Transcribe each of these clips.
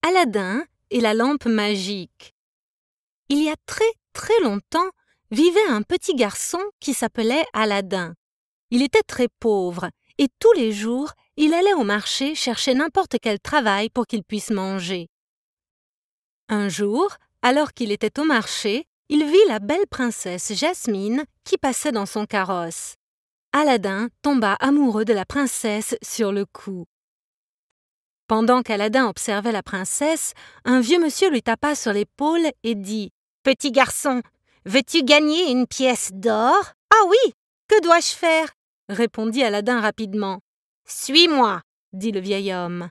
Aladin et la lampe magique. Il y a très très longtemps vivait un petit garçon qui s'appelait Aladin. Il était très pauvre et tous les jours il allait au marché chercher n'importe quel travail pour qu'il puisse manger. Un jour, alors qu'il était au marché, il vit la belle princesse Jasmine qui passait dans son carrosse. Aladin tomba amoureux de la princesse sur le coup. Pendant qu'Aladin observait la princesse, un vieux monsieur lui tapa sur l'épaule et dit « Petit garçon, veux-tu gagner une pièce d'or ?»« Ah oui, que dois-je faire ?» répondit Aladin rapidement. « Suis-moi » dit le vieil homme.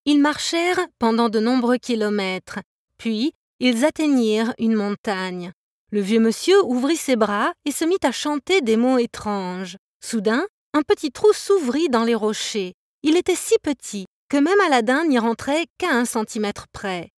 Ils marchèrent pendant de nombreux kilomètres, puis ils atteignirent une montagne. Le vieux monsieur ouvrit ses bras et se mit à chanter des mots étranges. Soudain, un petit trou s'ouvrit dans les rochers. Il était si petit que même Aladin n'y rentrait qu'à 1 centimètre près.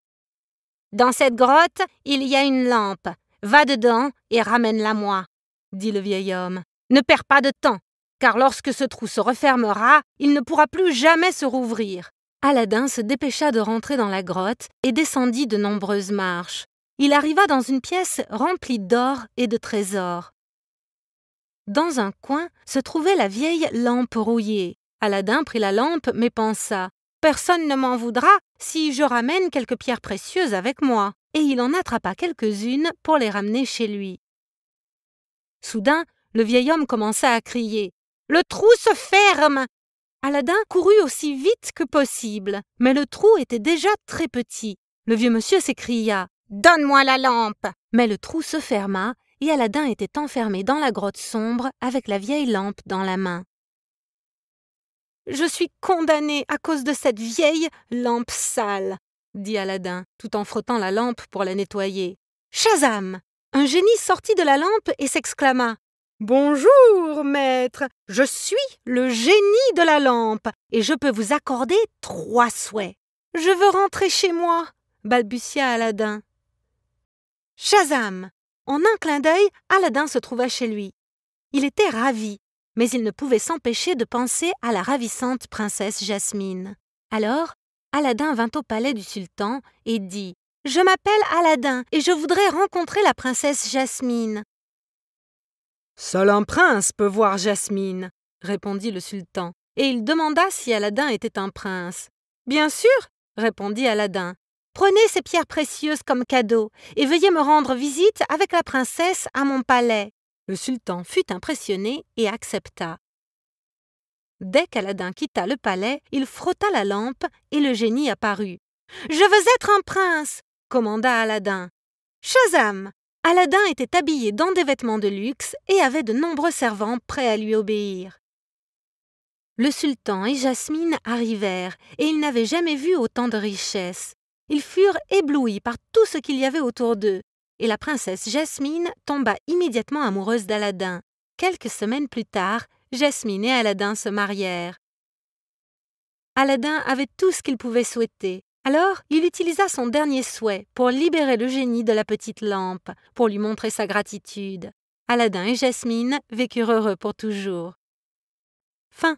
« Dans cette grotte, il y a une lampe. Va dedans et ramène-la-moi, » dit le vieil homme. « Ne perds pas de temps, car lorsque ce trou se refermera, il ne pourra plus jamais se rouvrir. » Aladin se dépêcha de rentrer dans la grotte et descendit de nombreuses marches. Il arriva dans une pièce remplie d'or et de trésors. Dans un coin se trouvait la vieille lampe rouillée. Aladin prit la lampe mais pensa « Personne ne m'en voudra si je ramène quelques pierres précieuses avec moi. » Et il en attrapa quelques-unes pour les ramener chez lui. Soudain, le vieil homme commença à crier « Le trou se ferme !» Aladin courut aussi vite que possible, mais le trou était déjà très petit. Le vieux monsieur s'écria « Donne-moi la lampe !» Mais le trou se ferma et Aladin était enfermé dans la grotte sombre avec la vieille lampe dans la main. « Je suis condamné à cause de cette vieille lampe sale !» dit Aladin, tout en frottant la lampe pour la nettoyer. « Shazam !» Un génie sortit de la lampe et s'exclama « Bonjour, maître, je suis le génie de la lampe et je peux vous accorder 3 souhaits. »« Je veux rentrer chez moi !» balbutia Aladin. Shazam ! En un clin d'œil, Aladin se trouva chez lui. Il était ravi, mais il ne pouvait s'empêcher de penser à la ravissante princesse Jasmine. Alors, Aladin vint au palais du sultan et dit « Je m'appelle Aladin et je voudrais rencontrer la princesse Jasmine. »« Seul un prince peut voir Jasmine, » répondit le sultan, et il demanda si Aladin était un prince. « Bien sûr, » répondit Aladin. « Prenez ces pierres précieuses comme cadeau et veuillez me rendre visite avec la princesse à mon palais. » Le sultan fut impressionné et accepta. Dès qu'Aladin quitta le palais, il frotta la lampe et le génie apparut. « Je veux être un prince !» commanda Aladin. Shazam ! Aladin était habillé dans des vêtements de luxe et avait de nombreux servants prêts à lui obéir. Le sultan et Jasmine arrivèrent et ils n'avaient jamais vu autant de richesses. Ils furent éblouis par tout ce qu'il y avait autour d'eux et la princesse Jasmine tomba immédiatement amoureuse d'Aladin. Quelques semaines plus tard, Jasmine et Aladin se marièrent. Aladin avait tout ce qu'il pouvait souhaiter. Alors, il utilisa son dernier souhait pour libérer le génie de la petite lampe, pour lui montrer sa gratitude. Aladin et Jasmine vécurent heureux pour toujours. Fin.